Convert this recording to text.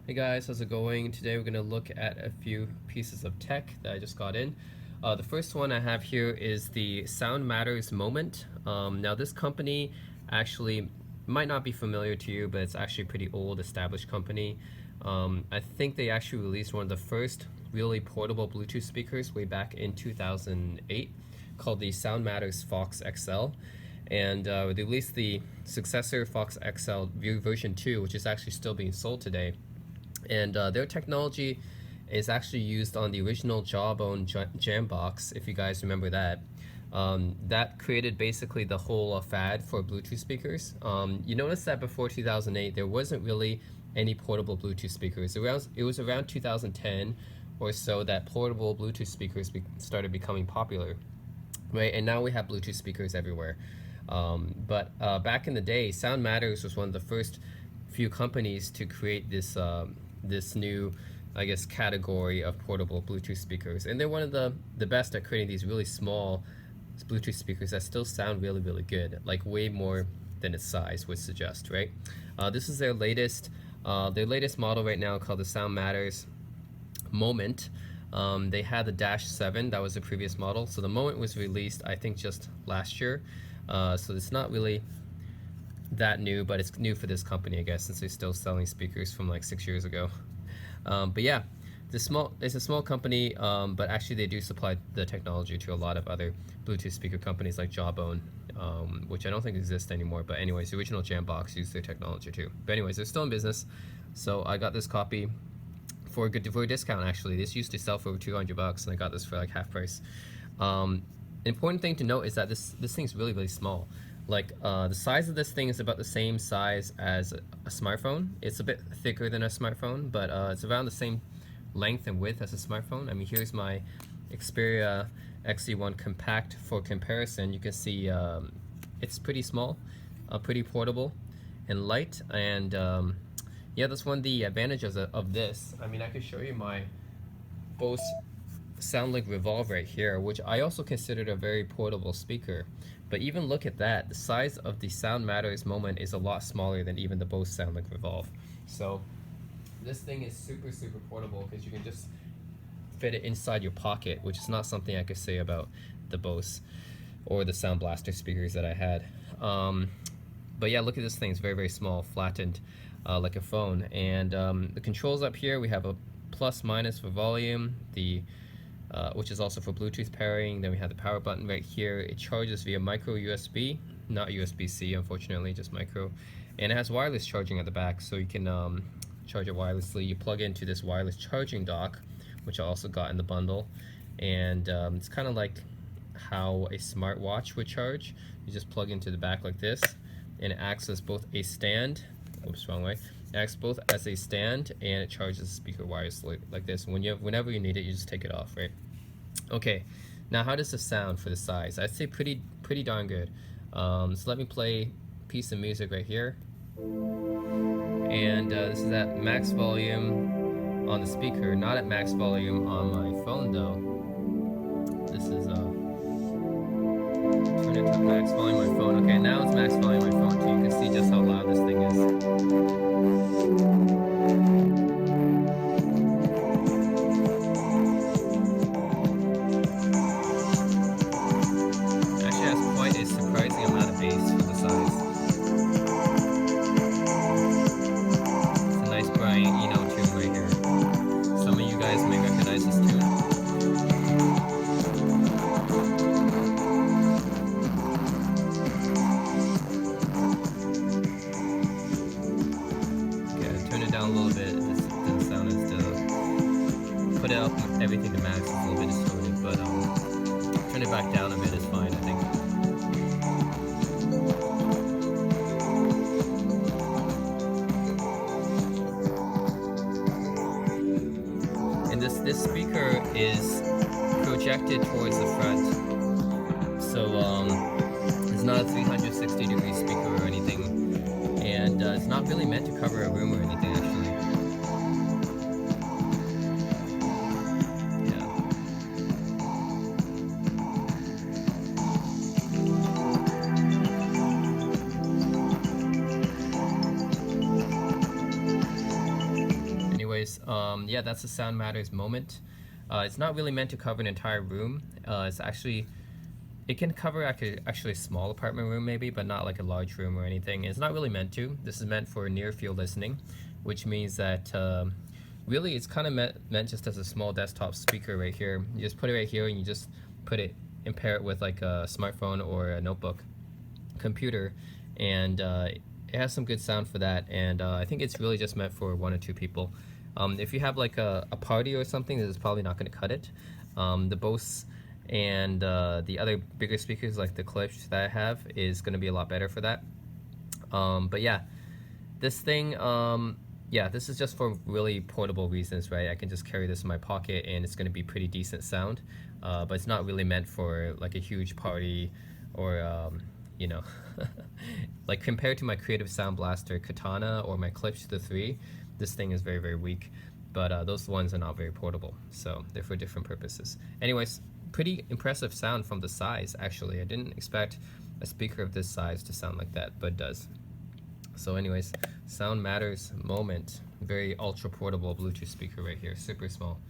Hey guys, how's it going? Today we're going to look at a few pieces of tech that I just got in. The first one I have here is the SoundMatters Moment. Now this company actually might not be familiar to you, but it's actually a pretty old established company. I think they actually released one of the first really portable Bluetooth speakers way back in 2008 called the SoundMatters Fox XL. And they released the successor Fox XL version 2, which is actually still being sold today. And their technology is actually used on the original Jawbone Jambox, if you guys remember that. That created basically the whole fad for Bluetooth speakers. You notice that before 2008, there wasn't really any portable Bluetooth speakers. It was around 2010 or so that portable Bluetooth speakers started becoming popular, right? And now we have Bluetooth speakers everywhere. But back in the day, SoundMatters was one of the first few companies to create this new, I guess, category of portable Bluetooth speakers, and they're one of the best at creating these really small Bluetooth speakers that still sound really, really good, like way more than its size would suggest, right? This is their latest model right now called the SoundMatters Moment. They had the Dash 7, that was the previous model, so the Moment was released I think just last year, so it's not really that new, but it's new for this company, I guess, since they're still selling speakers from like 6 years ago. But yeah, it's a small company, but actually they do supply the technology to a lot of other Bluetooth speaker companies like Jawbone, which I don't think exist anymore. But anyways, the original Jambox used their technology too. But anyways, they're still in business, so I got this copy for a discount. Actually, this used to sell for over $200, and I got this for like half price. Important thing to note is that this thing's really, really small. Like the size of this thing is about the same size as a smartphone. It's a bit thicker than a smartphone, but it's around the same length and width as a smartphone. I mean, here's my Xperia XZ1 Compact for comparison. You can see it's pretty small, pretty portable and light, and yeah, that's one of the advantages of this. I mean, I could show you my Bose SoundLink Revolve right here, which I also considered a very portable speaker. But even look at that, the size of the SoundMatters Moment is a lot smaller than even the Bose SoundLink Revolve. So this thing is super, super portable because you can just fit it inside your pocket, which is not something I could say about the Bose or the Sound Blaster speakers that I had. But yeah, look at this thing, it's very, very small, flattened like a phone. And the controls up here, we have a plus minus for volume, which is also for Bluetooth pairing. Then we have the power button right here. It charges via micro USB, not USB-C, unfortunately, just micro. And it has wireless charging at the back, so you can charge it wirelessly. You plug into this wireless charging dock, which I also got in the bundle. And it's kind of like how a smartwatch would charge. You just plug into the back like this, and it acts as both a stand, oops, wrong way. It acts both as a stand and it charges the speaker wirelessly like this. Whenever you need it, you just take it off, right? Okay, now how does this sound for the size? I'd say pretty darn good. So let me play a piece of music right here. And this is at max volume on the speaker, not at max volume on my phone though. This is turn it to max volume on my phone. Okay, now it's max volume on my phone too. You can see just how loud this thing is. Actually has quite a surprising amount of bass for the size. It's a nice Brian Eno tune right here. Some of you guys may recognize this tune. Down a little bit. This doesn't sound as put it up everything to max. It's a little bit distorted, but turn it back down a bit is fine, I think. And this speaker is projected towards the front, so it's not a 360-degree speaker or anything. And it's not really meant to cover a room or anything, actually. Yeah. anyways, yeah, that's the SoundMatters Moment. It's not really meant to cover an entire room. It's actually, it can cover actually a small apartment room maybe, but not like a large room or anything. It's not really meant to. This is meant for near field listening, which means that really it's kind of meant just as a small desktop speaker right here. You just put it right here and you just put it and pair it with like a smartphone or a notebook computer, and it has some good sound for that. And I think it's really just meant for 1 or 2 people. If you have like a party or something, this is probably not going to cut it. The Bose and the other bigger speakers like the Klipsch that I have is going to be a lot better for that. But yeah, this thing, yeah, this is just for really portable reasons, right? I can just carry this in my pocket and it's going to be pretty decent sound, but it's not really meant for like a huge party or you know, like compared to my Creative Sound Blaster Katana or my Klipsch the 3, this thing is very, very weak. But those ones are not very portable, so they're for different purposes. Anyways, pretty impressive sound from the size, actually. I didn't expect a speaker of this size to sound like that, but it does. So anyways, SoundMatters Moment, very ultra portable Bluetooth speaker right here, super small.